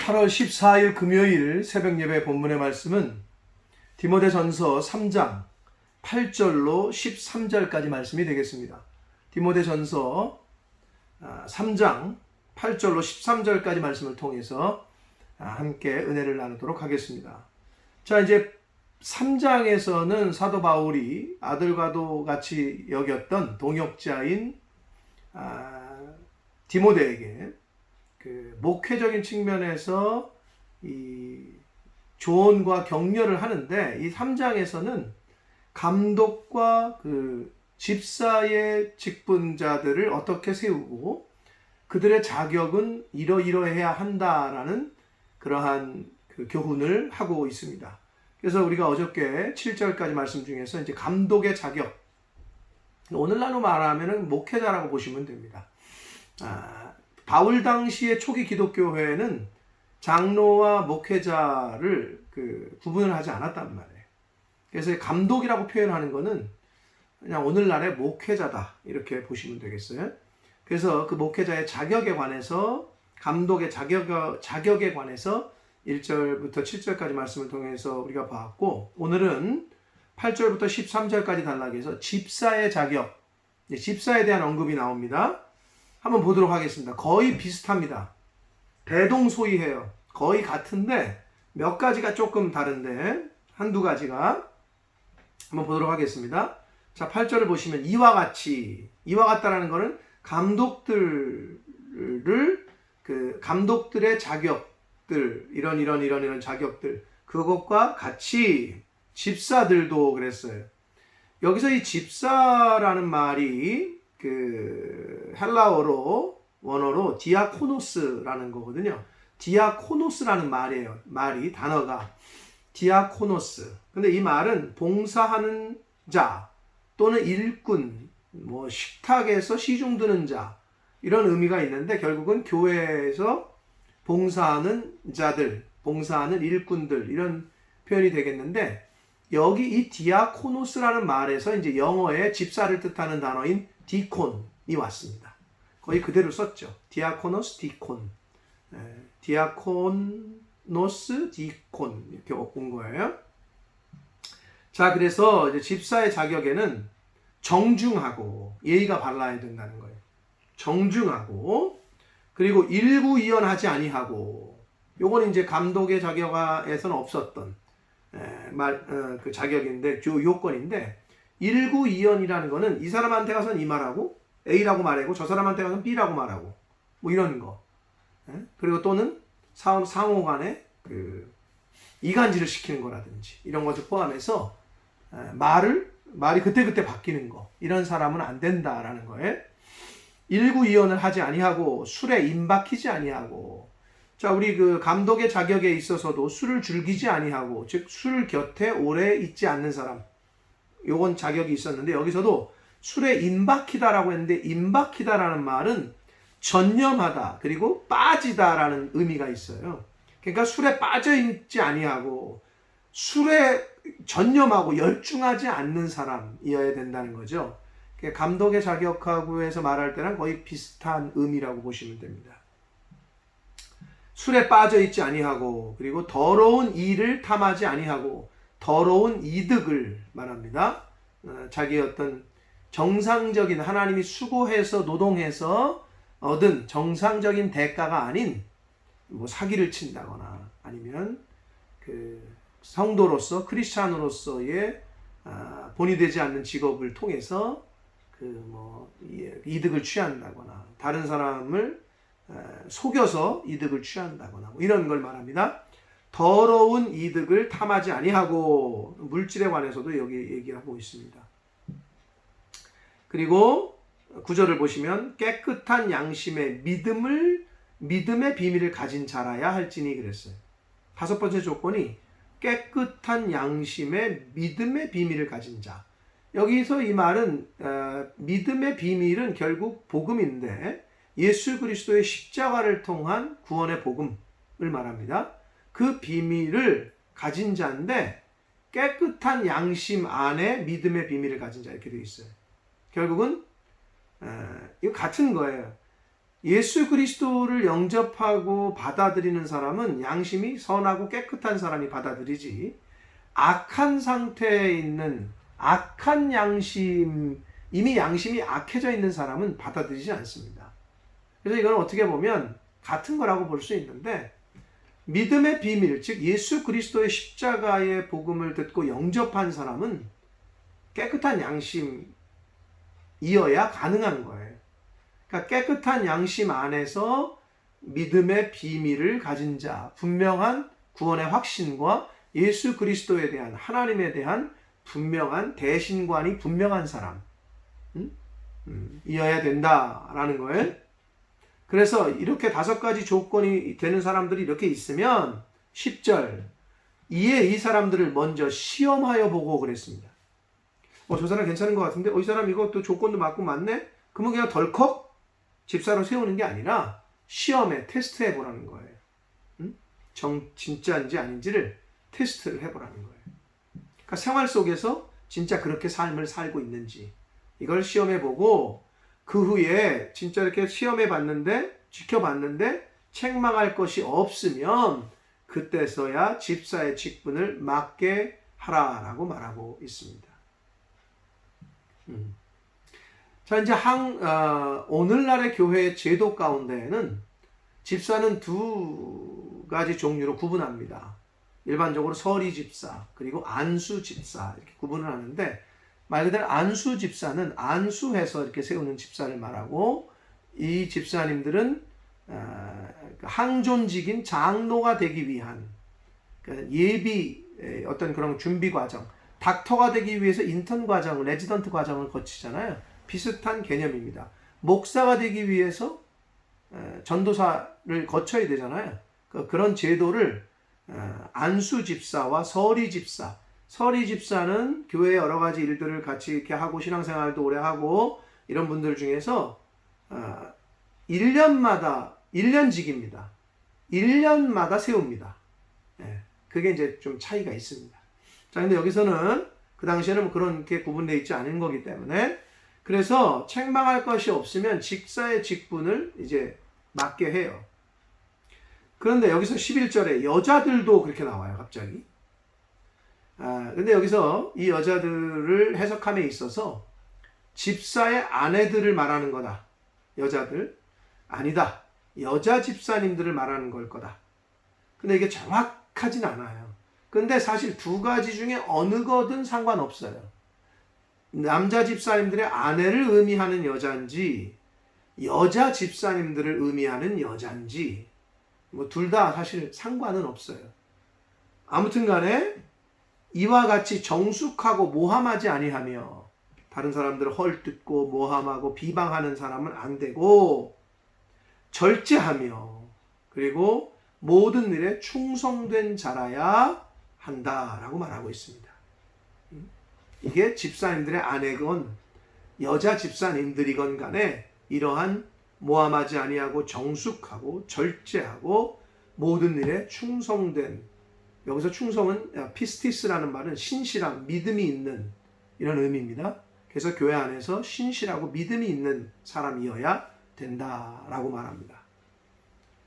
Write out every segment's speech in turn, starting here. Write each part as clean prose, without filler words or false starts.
8월 14일 금요일 새벽 예배 본문의 말씀은 디모데전서 3장 8절로 13절까지 말씀이 되겠습니다. 디모데전서 3장 8절로 13절까지 말씀을 통해서 함께 은혜를 나누도록 하겠습니다. 자, 이제 3장에서는 사도 바울이 아들과도 같이 여겼던 동역자인 디모데에게 그 목회적인 측면에서 이 조언과 격려를 하는데, 이 3장에서는 감독과 그 집사의 직분자들을 어떻게 세우고 그들의 자격은 이러이러해야 한다라는 그러한 그 교훈을 하고 있습니다. 그래서 우리가 어저께 7절까지 말씀 중에서 이제 감독의 자격, 오늘날로 말하면 목회자라고 보시면 됩니다. 바울 당시의 초기 기독교회는 장로와 목회자를 구분을 하지 않았단 말이에요. 그래서 감독이라고 표현하는 것은 그냥 오늘날의 목회자다 이렇게 보시면 되겠어요. 그래서 그 목회자의 자격에 관해서, 감독의 자격에 관해서 1절부터 7절까지 말씀을 통해서 우리가 봤고, 오늘은 8절부터 13절까지 단락에서 집사의 자격, 집사에 대한 언급이 나옵니다. 한번 보도록 하겠습니다. 거의 비슷합니다. 대동소이해요. 거의 같은데 몇 가지가 조금 다른데 한두 가지가 한번 보도록 하겠습니다. 자, 8절을 보시면 이와 같다라는 것은 감독들의 자격들, 이런 자격들, 그것과 같이 집사들도 그랬어요. 여기서 이 집사라는 말이 헬라어로, 원어로 디아코노스라는 거거든요. 디아코노스라는 말이에요. 단어가 디아코노스. 근데 이 말은 봉사하는 자 또는 일꾼, 식탁에서 시중 드는 자, 이런 의미가 있는데, 결국은 교회에서 봉사하는 자들, 봉사하는 일꾼들, 이런 표현이 되겠는데, 여기 이 디아코노스라는 말에서 이제 영어의 집사를 뜻하는 단어인 디콘이 왔습니다. 거의 그대로 썼죠. 디아코노스, 디콘. 디아코노스, 디콘. 이렇게 온 거예요. 자, 그래서 이제 집사의 자격에는 정중하고 예의가 발라야 된다는 거예요. 정중하고, 그리고 일구이연하지 아니하고, 요건 이제 감독의 자격에서는 없었던 그 자격인데, 요건인데, 일구이연이라는 거는 이 사람한테 가서는 이 말하고 A라고 말하고 저 사람한테 가서는 B라고 말하고 이런 거. 그리고 또는 상호 간에 이간질을 시키는 거라든지 이런 것을 포함해서 말이 그때그때 바뀌는 거, 이런 사람은 안 된다라는 거예요. 일구이연을 하지 아니하고 술에 임박히지 아니하고. 자, 우리 감독의 자격에 있어서도 술을 즐기지 아니하고, 즉 술 곁에 오래 있지 않는 사람, 요건 자격이 있었는데, 여기서도 술에 임박히다라고 했는데, 임박히다라는 말은 전념하다 그리고 빠지다라는 의미가 있어요. 그러니까 술에 빠져 있지 아니하고 술에 전념하고 열중하지 않는 사람이어야 된다는 거죠. 감독의 자격하고 해서 말할 때랑 거의 비슷한 의미라고 보시면 됩니다. 술에 빠져 있지 아니하고, 그리고 더러운 일을 탐하지 아니하고, 더러운 이득을 말합니다. 자기의 어떤 정상적인, 하나님이 수고해서 노동해서 얻은 정상적인 대가가 아닌 사기를 친다거나, 아니면 성도로서, 크리스찬으로서의 본이 되지 않는 직업을 통해서 이득을 취한다거나, 다른 사람을 속여서 이득을 취한다거나, 이런 걸 말합니다. 더러운 이득을 탐하지 아니하고, 물질에 관해서도 여기 얘기하고 있습니다. 그리고 9절을 보시면 깨끗한 양심의 믿음의 비밀을 가진 자라야 할지니 그랬어요. 5번째 조건이 깨끗한 양심의 믿음의 비밀을 가진 자. 여기서 이 말은 믿음의 비밀은 결국 복음인데, 예수 그리스도의 십자가를 통한 구원의 복음을 말합니다. 그 비밀을 가진 자인데, 깨끗한 양심 안에 믿음의 비밀을 가진 자, 이렇게 되어 있어요. 결국은 이거 같은 거예요. 예수 그리스도를 영접하고 받아들이는 사람은 양심이 선하고 깨끗한 사람이 받아들이지, 악한 상태에 있는 악한 양심, 이미 양심이 악해져 있는 사람은 받아들이지 않습니다. 그래서 이건 어떻게 보면 같은 거라고 볼 수 있는데, 믿음의 비밀, 즉 예수 그리스도의 십자가의 복음을 듣고 영접한 사람은 깨끗한 양심이어야 가능한 거예요. 그러니까 깨끗한 양심 안에서 믿음의 비밀을 가진 자, 분명한 구원의 확신과 예수 그리스도에 대한, 하나님에 대한 분명한 대신관이 분명한 사람 이어야 된다라는 거예요. 그래서 이렇게 5가지 조건이 되는 사람들이 이렇게 있으면 10절, 이에 이 사람들을 먼저 시험하여 보고 그랬습니다. 저 사람 괜찮은 것 같은데, 이 사람 이것도 조건도 맞고 맞네? 그러면 그냥 덜컥 집사로 세우는 게 아니라 시험에 테스트해 보라는 거예요. 진짜인지 아닌지를 테스트를 해보라는 거예요. 그러니까 생활 속에서 진짜 그렇게 삶을 살고 있는지 이걸 시험해 보고, 그 후에 진짜 이렇게 시험해 봤는데, 지켜봤는데 책망할 것이 없으면 그때서야 집사의 직분을 맡게 하라라고 말하고 있습니다. 자, 이제 오늘날의 교회의 제도 가운데에는 집사는 2가지 종류로 구분합니다. 일반적으로 서리 집사, 그리고 안수 집사 이렇게 구분을 하는데, 말 그대로 안수 집사는 안수해서 이렇게 세우는 집사를 말하고, 이 집사님들은 항존직인 장로가 되기 위한 예비 어떤 그런 준비 과정, 닥터가 되기 위해서 인턴 과정, 레지던트 과정을 거치잖아요. 비슷한 개념입니다. 목사가 되기 위해서 전도사를 거쳐야 되잖아요. 그런 제도를 안수 집사와 서리 집사, 서리 집사는 교회의 여러 가지 일들을 같이 이렇게 하고 신앙생활도 오래 하고 이런 분들 중에서 1년직입니다. 1년마다 세웁니다. 그게 이제 좀 차이가 있습니다. 자, 근데 여기서는 그 당시에는 그렇게 구분되어 있지 않은 거기 때문에, 그래서 책망할 것이 없으면 집사의 직분을 이제 맡게 해요. 그런데 여기서 11절에 여자들도 그렇게 나와요, 갑자기. 근데 여기서 이 여자들을 해석함에 있어서 집사의 아내들을 말하는 거다. 여자들. 아니다. 여자 집사님들을 말하는 걸 거다. 근데 이게 정확하진 않아요. 근데 사실 2가지 중에 어느 거든 상관없어요. 남자 집사님들의 아내를 의미하는 여자인지, 여자 집사님들을 의미하는 여자인지, 둘 다 사실 상관은 없어요. 아무튼 간에 이와 같이 정숙하고 모함하지 아니하며, 다른 사람들을 헐뜯고 모함하고 비방하는 사람은 안 되고, 절제하며, 그리고 모든 일에 충성된 자라야 한다라고 말하고 있습니다. 이게 집사님들의 아내건 여자 집사님들이건 간에 이러한 모함하지 아니하고 정숙하고 절제하고 모든 일에 충성된, 여기서 충성은 피스티스라는 말은 신실함, 믿음이 있는 이런 의미입니다. 그래서 교회 안에서 신실하고 믿음이 있는 사람이어야 된다라고 말합니다.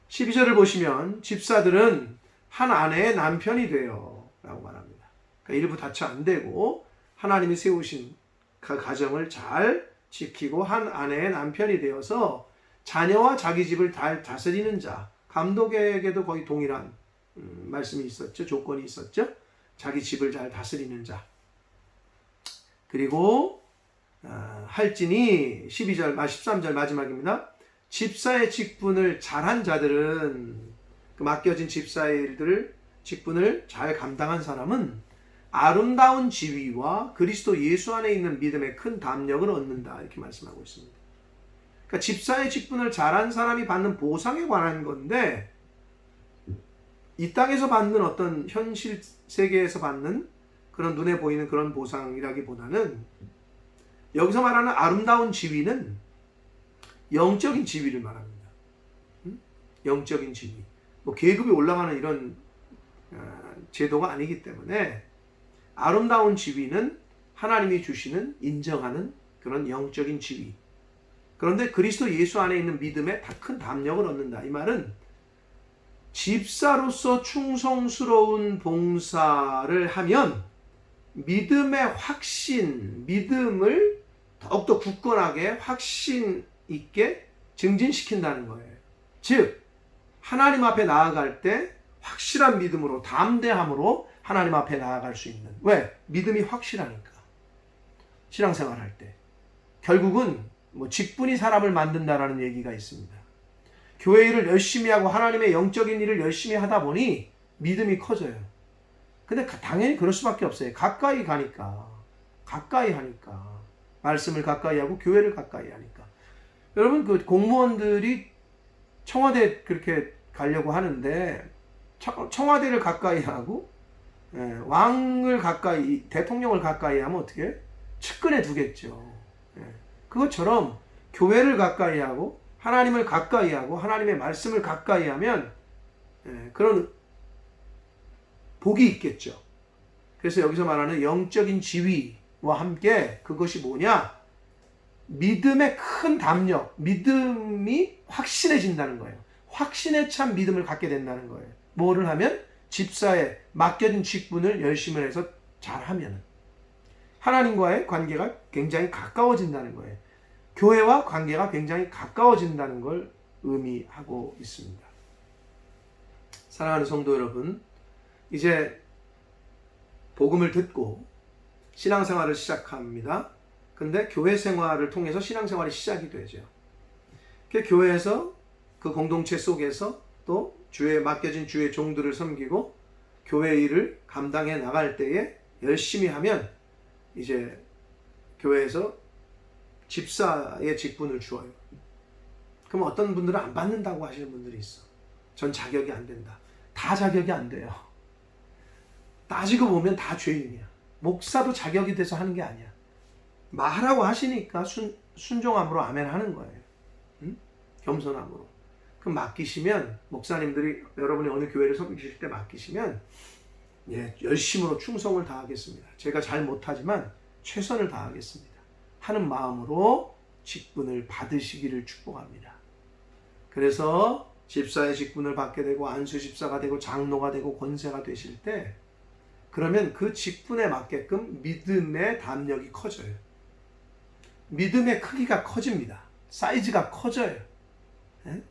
12절을 보시면 집사들은 한 아내의 남편이 돼요 라고 말합니다. 그러니까 일부 다쳐 안 되고 하나님이 세우신 그 가정을 잘 지키고 한 아내의 남편이 되어서 자녀와 자기 집을 잘 다스리는 자, 감독에게도 거의 동일한 말씀이 있었죠. 조건이 있었죠. 자기 집을 잘 다스리는 자. 그리고 할지니 13절 마지막입니다. 집사의 직분을 잘한 자들은, 그 맡겨진 집사의 일들을 직분을 잘 감당한 사람은 아름다운 지위와 그리스도 예수 안에 있는 믿음의 큰 담력을 얻는다 이렇게 말씀하고 있습니다. 그러니까 집사의 직분을 잘한 사람이 받는 보상에 관한 건데, 이 땅에서 받는 어떤 현실 세계에서 받는 그런 눈에 보이는 그런 보상이라기보다는, 여기서 말하는 아름다운 지위는 영적인 지위를 말합니다. 영적인 지위. 계급이 올라가는 이런 제도가 아니기 때문에, 아름다운 지위는 하나님이 주시는, 인정하는 그런 영적인 지위. 그런데 그리스도 예수 안에 있는 믿음에 다 큰 담력을 얻는다. 이 말은 집사로서 충성스러운 봉사를 하면 믿음의 확신, 믿음을 더욱더 굳건하게 확신 있게 증진시킨다는 거예요. 즉 하나님 앞에 나아갈 때 확실한 믿음으로, 담대함으로 하나님 앞에 나아갈 수 있는. 왜? 믿음이 확실하니까. 신앙생활할 때 결국은 직분이 사람을 만든다라는 얘기가 있습니다. 교회 일을 열심히 하고 하나님의 영적인 일을 열심히 하다 보니 믿음이 커져요. 근데 당연히 그럴 수밖에 없어요. 가까이 가니까. 가까이 하니까. 말씀을 가까이 하고 교회를 가까이 하니까. 여러분, 그 공무원들이 청와대 그렇게 가려고 하는데 청와대를 가까이 하고 왕을 가까이, 대통령을 가까이 하면 어떻게 해요? 측근에 두겠죠. 그것처럼 교회를 가까이 하고 하나님을 가까이 하고 하나님의 말씀을 가까이 하면 그런 복이 있겠죠. 그래서 여기서 말하는 영적인 지위와 함께 그것이 뭐냐? 믿음의 큰 담력, 믿음이 확신해진다는 거예요. 확신에 찬 믿음을 갖게 된다는 거예요. 뭐를 하면? 집사에 맡겨진 직분을 열심히 해서 잘하면 하나님과의 관계가 굉장히 가까워진다는 거예요. 교회와 관계가 굉장히 가까워진다는 걸 의미하고 있습니다. 사랑하는 성도 여러분, 이제 복음을 듣고 신앙생활을 시작합니다. 근데 교회 생활을 통해서 신앙생활이 시작이 되죠. 교회에서 그 공동체 속에서 또 주에 맡겨진 주의 종들을 섬기고 교회 일을 감당해 나갈 때에 열심히 하면 이제 교회에서 집사의 직분을 주어요. 그럼 어떤 분들은 안 받는다고 하시는 분들이 있어. 전 자격이 안 된다. 다 자격이 안 돼요. 따지고 보면 다 죄인이야. 목사도 자격이 돼서 하는 게 아니야. 말하라고 하시니까 순종함으로 아멘 하는 거예요. 응? 겸손함으로. 그럼 맡기시면, 목사님들이 여러분이 어느 교회를 섬기실 때 맡기시면 열심으로 충성을 다하겠습니다. 제가 잘 못하지만 최선을 다하겠습니다. 하는 마음으로 직분을 받으시기를 축복합니다. 그래서 집사의 직분을 받게 되고 안수 집사가 되고 장로가 되고 권세가 되실 때 그러면 그 직분에 맞게끔 믿음의 담력이 커져요. 믿음의 크기가 커집니다. 사이즈가 커져요. 네?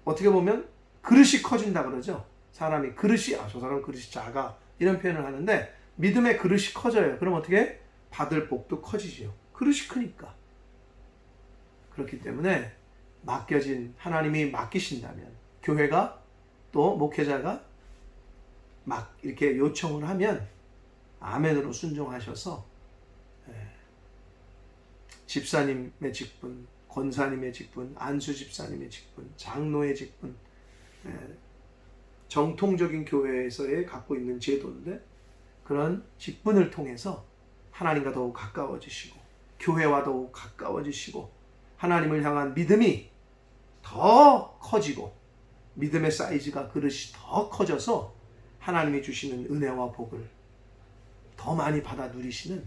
어떻게 보면 그릇이 커진다 그러죠. 사람이 그릇이, 저 사람 그릇이 작아, 이런 표현을 하는데 믿음의 그릇이 커져요. 그럼 어떻게? 받을 복도 커지죠. 그릇이 크니까. 그렇기 때문에 맡겨진, 하나님이 맡기신다면, 교회가 또 목회자가 막 이렇게 요청을 하면 아멘으로 순종하셔서 집사님의 직분, 권사님의 직분, 안수 집사님의 직분, 장로의 직분, 정통적인 교회에서의 갖고 있는 제도인데 그런 직분을 통해서 하나님과 더욱 가까워지시고 교회와 더욱 가까워지시고 하나님을 향한 믿음이 더 커지고 믿음의 사이즈가, 그릇이 더 커져서 하나님이 주시는 은혜와 복을 더 많이 받아 누리시는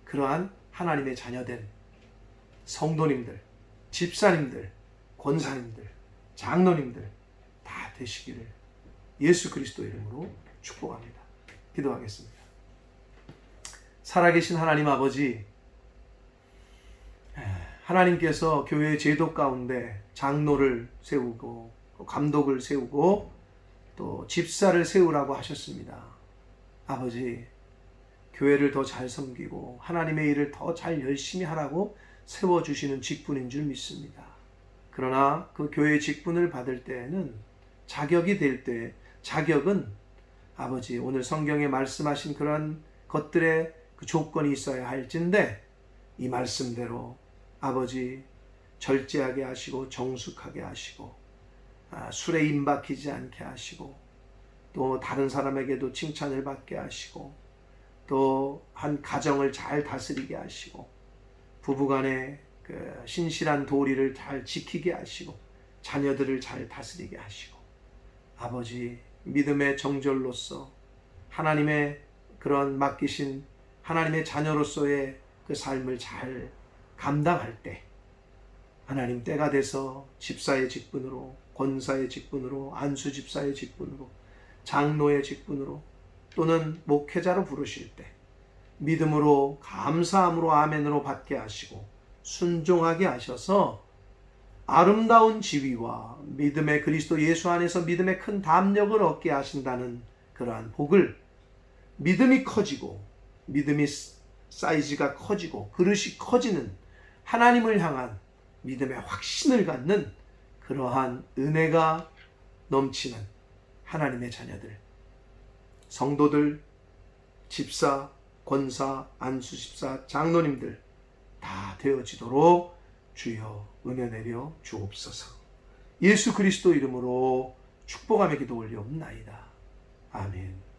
그러한 하나님의 자녀된 성도님들, 집사님들, 권사님들, 장로님들 다 되시기를 예수 그리스도 이름으로 축복합니다. 기도하겠습니다. 살아계신 하나님 아버지, 하나님께서 교회의 제도 가운데 장로를 세우고 감독을 세우고 또 집사를 세우라고 하셨습니다. 아버지, 교회를 더 잘 섬기고 하나님의 일을 더 잘 열심히 하라고 세워주시는 직분인 줄 믿습니다. 그러나 그 교회의 직분을 받을 때에는 자격이 될 때, 자격은 아버지 오늘 성경에 말씀하신 그런 것들의 그 조건이 있어야 할진데 이 말씀대로 아버지 절제하게 하시고 정숙하게 하시고 술에 임박히지 않게 하시고 또 다른 사람에게도 칭찬을 받게 하시고 또 한 가정을 잘 다스리게 하시고 부부간의 그 신실한 도리를 잘 지키게 하시고 자녀들을 잘 다스리게 하시고 아버지 믿음의 정절로서 하나님의 그런 맡기신 하나님의 자녀로서의 그 삶을 잘 감당할 때 하나님 때가 돼서 집사의 직분으로, 권사의 직분으로, 안수 집사의 직분으로, 장로의 직분으로 또는 목회자로 부르실 때 믿음으로 감사함으로 아멘으로 받게 하시고 순종하게 하셔서 아름다운 지위와 믿음의 그리스도 예수 안에서 믿음의 큰 담력을 얻게 하신다는 그러한 복을, 믿음이 커지고 믿음이 사이즈가 커지고 그릇이 커지는 하나님을 향한 믿음의 확신을 갖는 그러한 은혜가 넘치는 하나님의 자녀들, 성도들, 집사, 권사, 안수집사, 장로님들 다 되어지도록 주여 은혜 내려 주옵소서. 예수 그리스도 이름으로 축복하며 기도 올리옵나이다. 아멘.